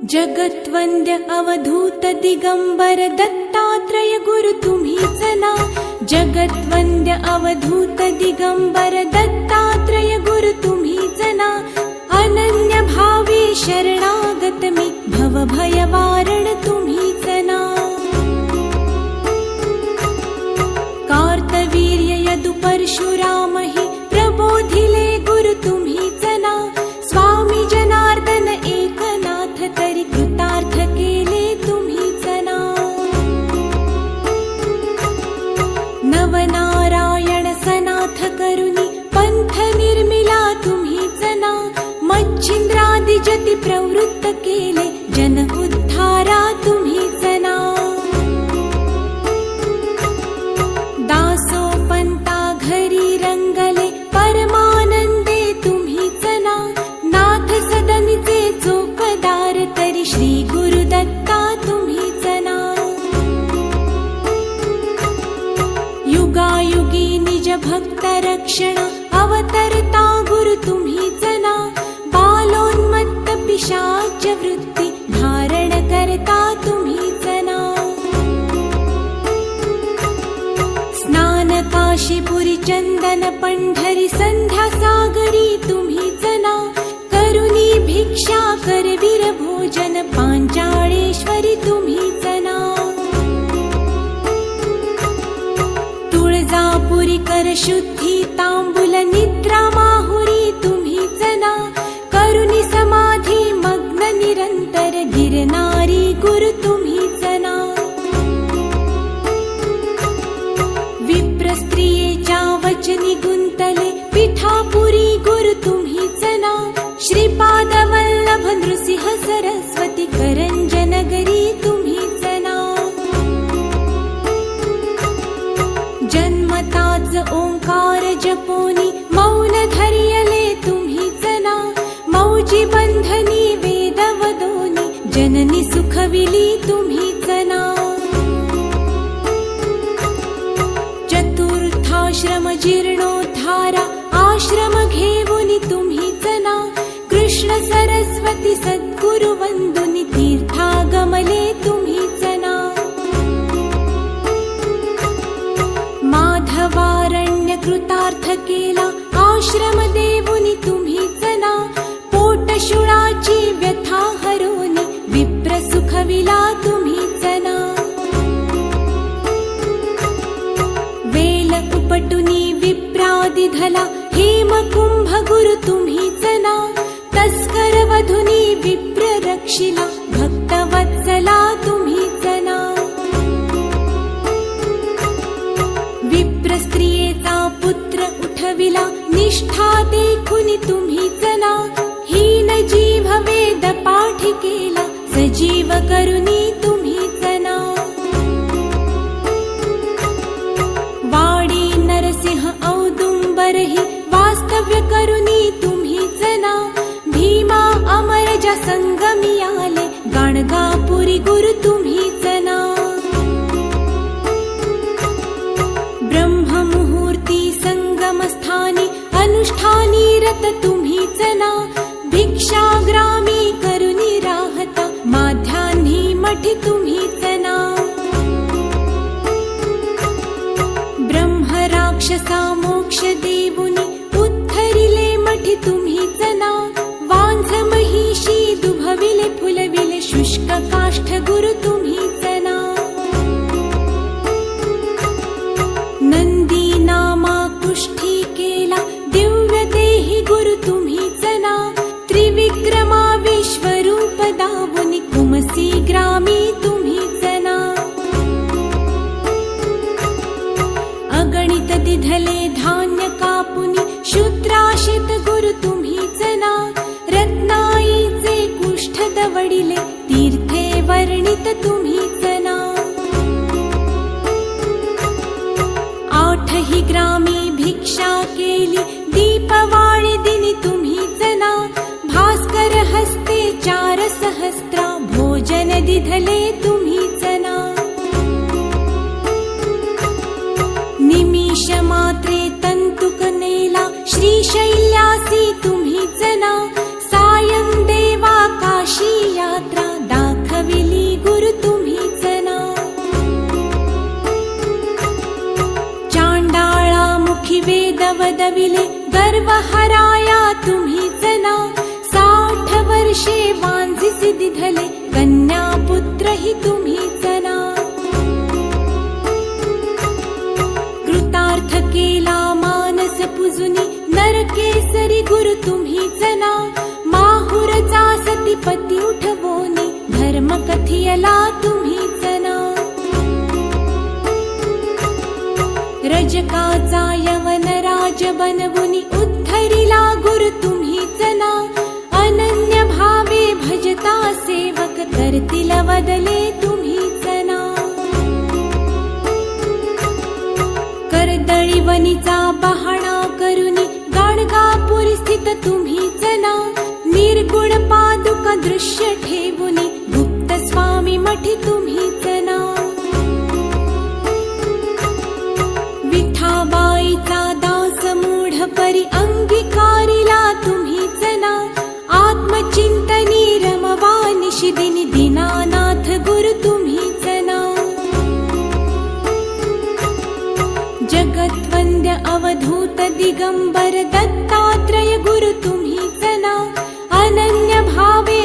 जगत्वंद्य अवधूत दिगंबर दत्तात्रय गुरु तुम्हीच ना. जगत्वंद्य अवधूत दिगंबर दत्तात्रय गुरु तुम्हीच ना. अनन्य भावे शरणागत मी भवभय वारण तुम्हीच ना. कार्तवीर्य यदु परशुराम हि प्रबोधिले गुरु तुम्हीच ना. स्वामी जनार्दन एकनाथ तरी कृतार्थ केले तुम्हीच ना. नवनारायण सनाथ करुणी पंथ निर्मिला तुम्हीच ना. मच्छिंद्रादि जति प्रवृत्त केले जन उद्धारा तुम्हीच ना. दासोपंता घरी रंगले परमानंदे तुम्हीच ना. नाथ सदनीचे चोपदार तरी श्री गुरुदत्ता तुम्हीच ना. युगायुगी निज भक्त रक्षण अवतरता गुरु तुम्हीच ना. बालोन्मत्त पिशाच वृत्ती धारण करता तुम्हीच ना. स्नान काशीपुरी चंदन पंढरी संध्या सागरी तुम्हीच ना. करुणी भिक्षा करवीर भोजन पांचाळेश्वरी तुम्हीच ना. तुळजापुरी कर शुद्धी तांबूल निद्रा माहुरी तुम्हीच ना. करुणी समाधी मग्न निरंतर गिरनारी गुरु तुम्हीच ना. विप्र स्त्रियेच्या वचनी गुंतले पिठापुरी गुरु तुम्हीच ना. श्रीपाद वल्लभ नृसिंह सरस्वती करंजनगरी तुम्हीच ना. जन्मताच ओंकार जपोनी मौन धरियले तुम्हीच ना. मौजी बंधनी वेद वदोनी जननी सुखविली तुम्हीच ना. चतुर्थाश्रम जीर्णोद्धारा आश्रम घेऊनी तुम्हीच ना. कृष्ण सरस्वती सद्गुरु वंदुनी तीर्थागमले तुम्हीच ना. माधवारण्य कृतार्थ केला आश्रम देवुनी तुम्हीच ना. पोटशुळाची व्यथा हरोनी विप्र सुखविला तुम्हीच ना. वेल उपटुनी विप्रादि धला हेमकुंभ गुरु तुम्हीच ना. तस्कर वधुनी विप्र रक्षिला भक्तवत्सला तुम्हीच ना. विप्र स्त्रियेचा पुत्र उठविला निष्ठा देखुनी तुम्हीच ना. हीन जीव वेद पाठ केला सजीव करुणी तुम्हीच ना. वाडी नरसिंह औदुंबरहि वास्तव्य करुणी तुम्हीच ना. भीमा अमरजा संगमी आले गाणगापुरी गुरु तुम्हीच ना. ब्रह्म मुहूर्ती संगमस्थानी अनुष्ठानी रत तुम्हीच ना. भिक्षाग्रामी करुणी राहता माध्यान्ही मठी तुम्हीच ना. ब्रह्म राक्षसा मोक्ष देवुनी उत्थरिले मठी तुम्हीच ना. वांझ महिषी दुभविले फुलविले शुष्क काष्ठ गुरु तुम्हीच ना. नंदी नामा कुष्ठी केला दिव्य देही गुरु तुम्हीच ना. त्रिविक्रमा विश्वरूप दावुनी कुमसी ग्रामी तुम्हीच ना. अगणित दिधले धान्य कापुनी शूद्राशित गुरु तुम्हीच ना. रत्नाईचे कुष्ठ दवडिले तीर्थे वर्णित तुम्हीच ना. आठही ग्रामी भिक्षा केली दीपवाळी दिनी तुम्हीच ना. भास्कर हस्ते 4 सहस्त्रा भोजन दिधले तुम्हीच ना. निमिष मात्रे तंतुक नेला श्रीशैल्यासी तुम्हीच ना. सायं देवा काशी यात्रा फुलविले गर्व हराया तुम्हीच ना 60 वर्षे वांझिसी दिधले कन्या पुत्र ही तुम्हीच ना कृतार्थ केला मानस पुजुनी नरकेसरी गुरु तुम्हीच ना माहुरचा सतीपती उठवोनी धर्म कथियला तुम्हीच ना रजकाचा यवन राज बनवुनी उद्धरिला गुरु तुम्हीच ना अनन्य भावे भजता सेवक करतील वदले तुम्हीच ना कर्दळी वनीचा बहाणा करुनी गाणगापुरी स्थित तुम्हीच ना निर्गुण पादुका दृश्य ठेवुनी गुप्त स्वामी मठी तुम्हीच ना विठाबाईचा दास मूढ परी अंगीकारिला तुम्हीच ना आत्मचिंतनी रमवा निशिदिनी दीनानाथ गुरु तुम्हीच ना जगद्वंद्य अवधूत दिगंबर दत्तात्रय गुरु तुम्हीच ना अनन्य भावे